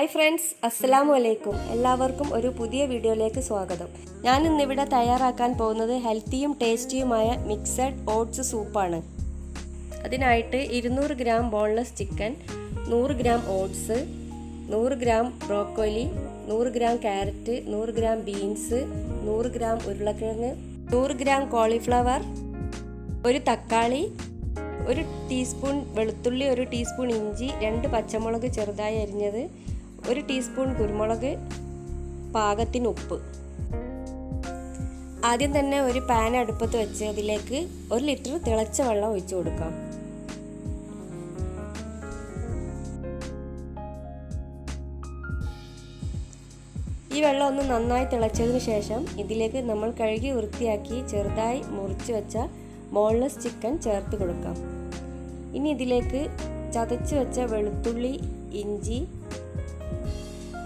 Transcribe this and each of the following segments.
Hi friends, അസ്സലാമു അലൈക്കും. എല്ലാവർക്കും ഒരു പുതിയ വീഡിയോയിലേക്ക് സ്വാഗതം. ഞാൻ ഇന്നിവിടെ തയ്യാറാക്കാൻ പോകുന്നത് ഹെൽത്തിയും ടേസ്റ്റിയുമായ മിക്സഡ് ഓട്സ് സൂപ്പാണ്. അതിനായിട്ട് 200 gram boneless chicken, 100 gram oats, 100 gram broccoli, 100 gram carrot, 100 gram beans, 100 gram ഉരുളക്കിഴങ്ങ്, 100 ഗ്രാം കോളിഫ്ലവർ, ഒരു തക്കാളി, 1 ടീസ്പൂൺ വെളുത്തുള്ളി, 1 ടീസ്പൂൺ ഇഞ്ചി, 2 പച്ചമുളക് ചെറുതായി അരിഞ്ഞത്, 1 ടീസ്പൂൺ കുരുമുളക്, പാകത്തിന് ഉപ്പ്. ആദ്യം തന്നെ ഒരു പാൻ അടുപ്പത്ത് വെച്ച് അതിലേക്ക് 1 ലിറ്റർ തിളച്ച വെള്ളം ഒഴിച്ചു കൊടുക്കാം. ഈ വെള്ളം ഒന്ന് നന്നായി തിളച്ചതിന് ശേഷം ഇതിലേക്ക് നമ്മൾ കഴുകി വൃത്തിയാക്കി ചെറുതായി മുറിച്ച് വെച്ച ബോൺലെസ് ചിക്കൻ ചേർത്ത് കൊടുക്കാം. ഇനി ഇതിലേക്ക് ചതച്ച് വെച്ച വെളുത്തുള്ളി, ഇഞ്ചി,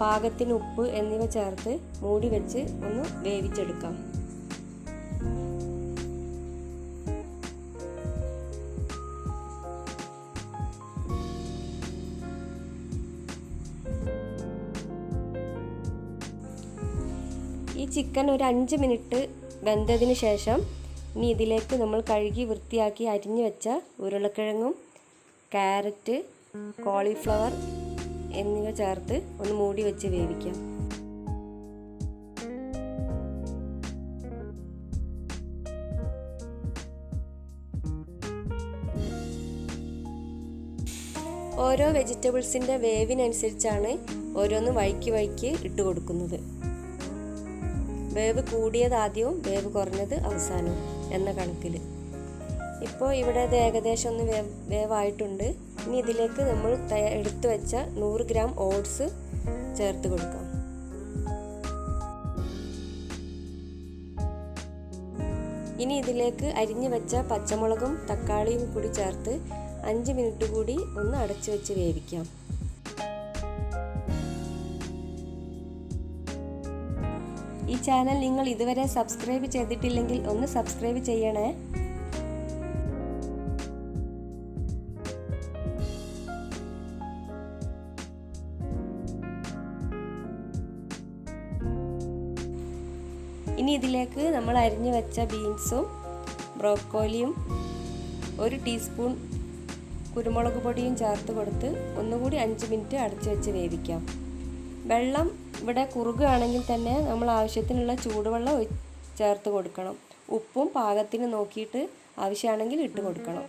പാകത്തിന് ഉപ്പ് എന്നിവ ചേർത്ത് മൂടി വെച്ച് ഒന്ന് വേവിച്ചെടുക്കാം. ഈ ചിക്കൻ ഒരു 5 മിനിറ്റ് വെന്തതിന് ശേഷം ഇനി ഇതിലേക്ക് നമ്മൾ കഴുകി വൃത്തിയാക്കി അരിഞ്ഞു വെച്ച ഉരുളക്കിഴങ്ങും ക്യാരറ്റ്, കോളിഫ്ലവർ എന്നിവ ചേർത്ത് ഒന്ന് മൂടി വെച്ച് വേവിക്കാം. ഓരോ വെജിറ്റബിൾസിൻ്റെ വേവിനനുസരിച്ചാണ് ഓരോന്ന് വഴിക്ക് ഇട്ട് കൊടുക്കുന്നത്. വേവ് കൂടിയത് ആദ്യവും വേവ് കുറഞ്ഞത് അവസാനവും എന്ന കണക്കിൽ. ഇപ്പോൾ ഇവിടെ ഇത് ഏകദേശം ഒന്ന് വേവായിട്ടുണ്ട്. ഇനി ഇതിലേക്ക് നമ്മൾ എടുത്തു വെച്ച 100 ഗ്രാം ഓട്സ് ചേർത്ത് കൊടുക്കാം. ഇനി ഇതിലേക്ക് അരിഞ്ഞു വെച്ച പച്ചമുളകും തക്കാളിയും കൂടി ചേർത്ത് 5 മിനിറ്റ് കൂടി ഒന്ന് അടച്ചു വെച്ച് വേവിക്കാം. ഈ ചാനൽ നിങ്ങൾ ഇതുവരെ സബ്സ്ക്രൈബ് ചെയ്തിട്ടില്ലെങ്കിൽ ഒന്ന് സബ്സ്ക്രൈബ് ചെയ്യണേ. ഇനി ഇതിലേക്ക് നമ്മൾ അരിഞ്ഞു വെച്ച ബീൻസും ബ്രോക്കോലിയും 1 ടീസ്പൂൺ കുരുമുളക് പൊടിയും ചേർത്ത് കൊടുത്ത് ഒന്നുകൂടി 5 മിനിറ്റ് അടച്ചു വെച്ച് വേവിക്കാം. വെള്ളം ഇവിടെ കുറുകുകയാണെങ്കിൽ തന്നെ നമ്മൾ ആവശ്യത്തിനുള്ള ചൂടുവെള്ളം ചേർത്ത് കൊടുക്കണം. ഉപ്പും പാകത്തിന് നോക്കിയിട്ട് ആവശ്യമാണെങ്കിൽ ഇട്ട് കൊടുക്കണം.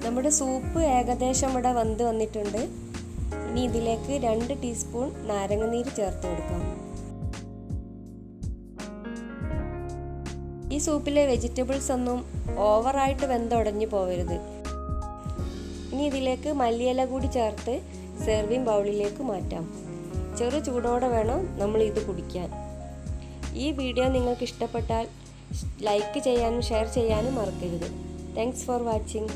നമ്മുടെ സൂപ്പ് ഏകദേശം ഇവിടെ വെന്ത് വന്നിട്ടുണ്ട്. ഇനി ഇതിലേക്ക് 2 ടീസ്പൂൺ നാരങ്ങനീര് ചേർത്ത് കൊടുക്കാം. ഈ സൂപ്പിലെ വെജിറ്റബിൾസ് ഒന്നും ഓവറായിട്ട് വെന്തുടഞ്ഞു പോകരുത്. ഇനി ഇതിലേക്ക് മല്ലിയില കൂടി ചേർത്ത് സെർവിങ് ബൗളിലേക്ക് മാറ്റാം. ചെറു ചൂടോടെ വേണം നമ്മൾ ഇത് കുടിക്കാൻ. ഈ വീഡിയോ നിങ്ങൾക്ക് ഇഷ്ടപ്പെട്ടാൽ ലൈക്ക് ചെയ്യാനും ഷെയർ ചെയ്യാനും മറക്കരുത്. Thanks for watching.